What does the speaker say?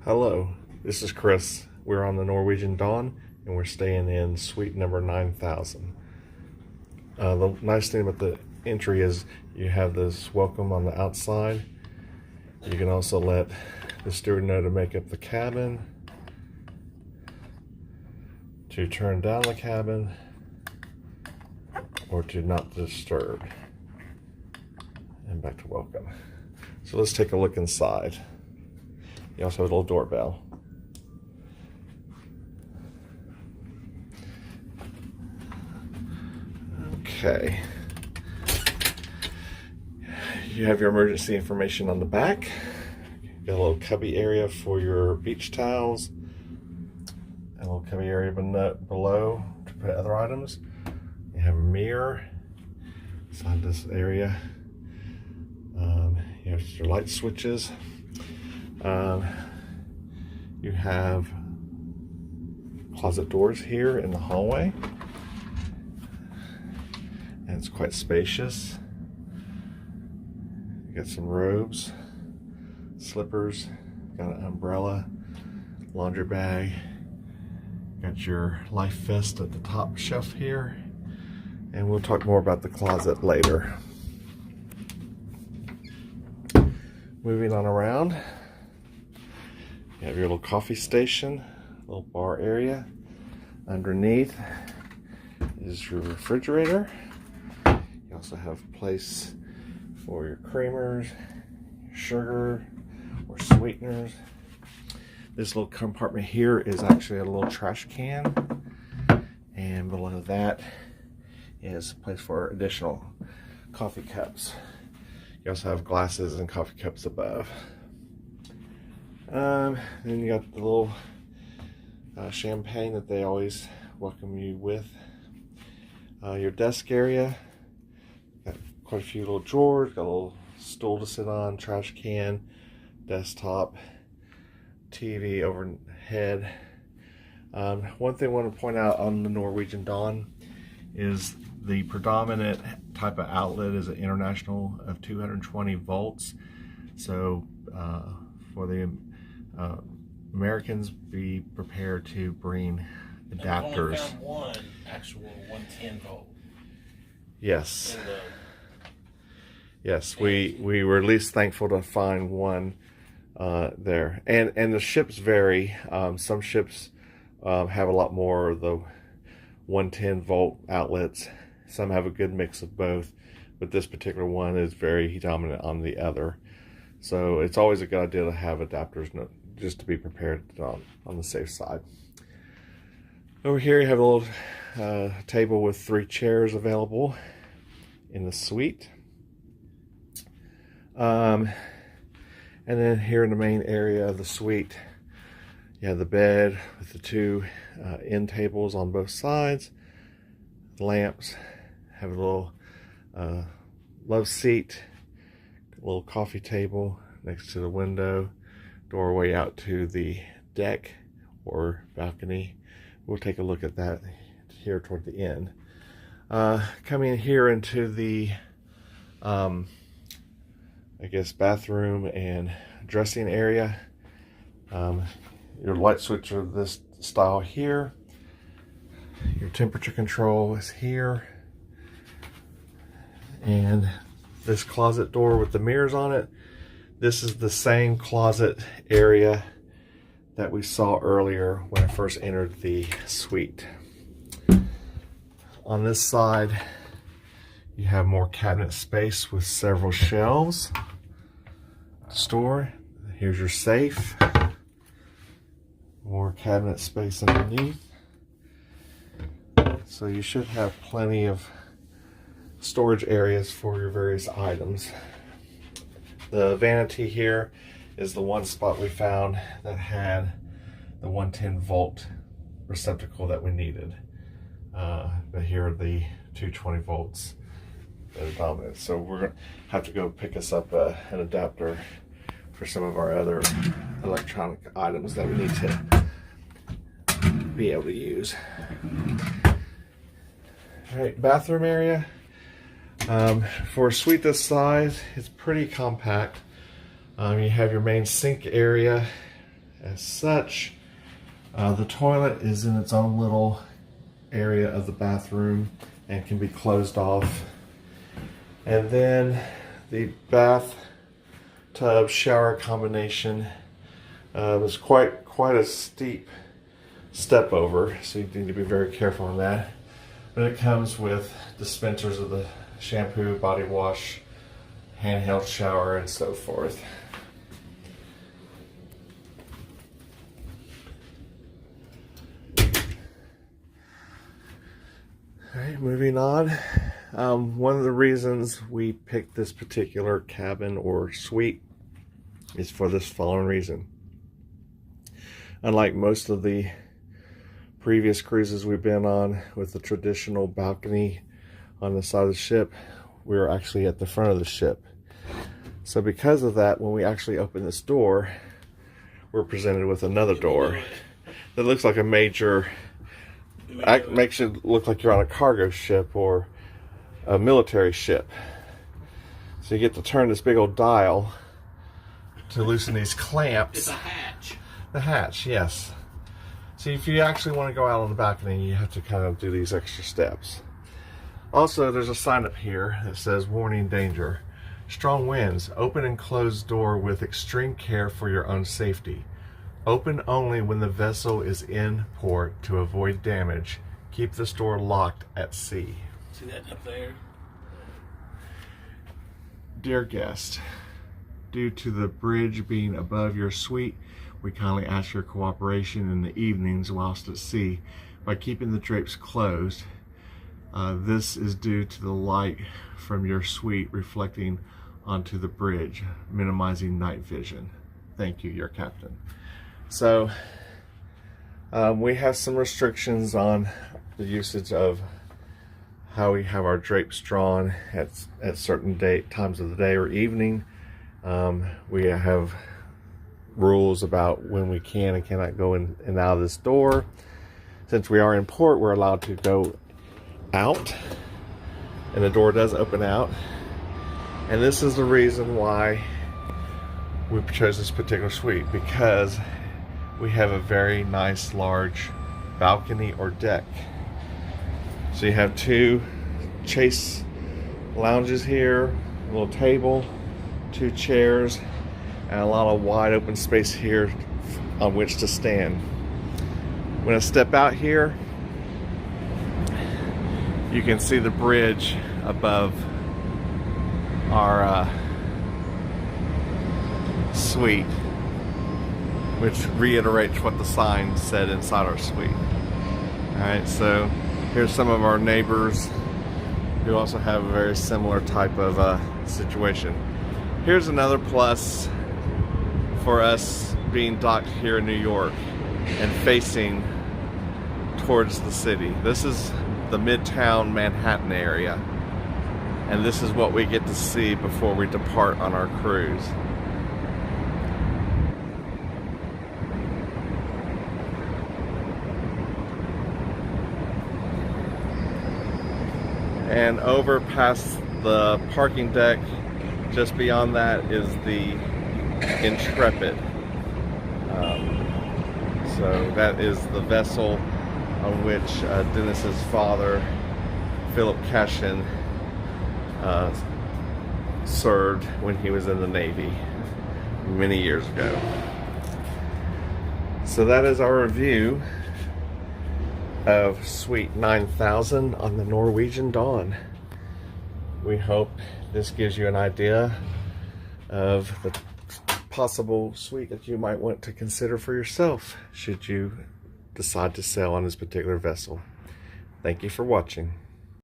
Hello, this is Chris. We're on the Norwegian Dawn and we're staying in suite number 9000. The nice thing about the entry is you have this welcome on the outside. You can also let the steward know to make up the cabin, to turn down the cabin, or to not disturb. And back to welcome. So let's take a look inside. You also have a little doorbell. Okay. You have your emergency information on the back. You got a little cubby area for your beach towels. A little cubby area below to put other items. You have a mirror inside this area. You have your light switches. You have closet doors here in the hallway, and it's quite spacious. You got some robes, slippers, got an umbrella, laundry bag, got your life vest at the top shelf here, and we'll talk more about the closet later. Moving on around, you have your little coffee station, little bar area. Underneath is your refrigerator. You also have a place for your creamers, sugar, or sweeteners. This little compartment here is actually a little trash can. And below that is a place for additional coffee cups. You also have glasses and coffee cups above. Then you got the little champagne that they always welcome you with. Your desk area, got quite a few little drawers, got a little stool to sit on, trash can, desktop, TV overhead. One thing I want to point out on the Norwegian Dawn is the predominant type of outlet is an international of 220 volts. So for the Americans, be prepared to bring adapters. I've only found one actual 110 volt. Yes. Yes, we were at least thankful to find one there. And the ships vary. Some ships have a lot more of the 110 volt outlets. Some have a good mix of both, but this particular one is very dominant on the other. So it's always a good idea to have adapters just to be prepared on the safe side. Over here you have a little table with 3 chairs available in the suite. And then here in the main area of the suite, you have the bed with the 2 end tables on both sides. Lamps, have a little love seat, a little coffee table next to the window, doorway out to the deck or balcony. We'll take a look at that here toward the end. Coming here into the I guess bathroom and dressing area. Your light switch are this style here. Your temperature control is here. And this closet door with the mirrors on it, this is the same closet area that we saw earlier when I first entered the suite. On this side, you have more cabinet space with several shelves to store. Here's your safe. More cabinet space underneath. So you should have plenty of storage areas for your various items. The vanity here is the one spot we found that had the 110 volt receptacle that we needed. But here are the 220 volts that are dominant. So we're going to have to go pick us up an adapter for some of our other electronic items that we need to be able to use. All right, bathroom area. For a suite this size, it's pretty compact. You have your main sink area as such. The toilet is in its own little area of the bathroom and can be closed off. And then the bathtub shower combination is quite a steep step over, so you need to be very careful on that. But it comes with dispensers of the shampoo, body wash, handheld shower, and so forth. Alright, moving on. One of the reasons we picked this particular cabin or suite is for this following reason. Unlike most of the previous cruises we've been on with the traditional balcony on the side of the ship, we were actually at the front of the ship. So because of that, when we actually open this door, we're presented with another door that looks like a major, makes it look like you're on a cargo ship or a military ship. So you get to turn this big old dial to loosen these clamps. It's a hatch. The hatch, yes. So if you actually want to go out on the balcony, you have to kind of do these extra steps. Also, there's a sign up here that says warning danger. Strong winds. Open and close door with extreme care for your own safety. Open only when the vessel is in port to avoid damage. Keep this door locked at sea. See that up there? Dear guest, due to the bridge being above your suite, we kindly ask your cooperation in the evenings whilst at sea by keeping the drapes closed. This is due to the light from your suite reflecting onto the bridge, minimizing night vision. Thank you, your captain. So we have some restrictions on the usage of how we have our drapes drawn at certain times of the day or evening. We have rules about when we can and cannot go in and out of this door. Since we are in port, we're allowed to go out, and the door does open out. And this is the reason why we chose this particular suite, because we have a very nice large balcony or deck. So you have two chase lounges here, a little table, two chairs, and a lot of wide open space here on which to stand. When I step out here, you can see the bridge above our suite, which reiterates what the sign said inside our suite. Alright, so here's some of our neighbors who also have a very similar type of situation. Here's another plus for us being docked here in New York and facing towards the city. This is the Midtown Manhattan area, and this is what we get to see before we depart on our cruise. And over past the parking deck, just beyond that is the Intrepid. So that is the vessel on which Dennis's father, Philip Cashin, served when he was in the Navy many years ago. So that is our review of Suite 9000 on the Norwegian Dawn. We hope this gives you an idea of the possible suite that you might want to consider for yourself should you decide to sail on this particular vessel. Thank you for watching.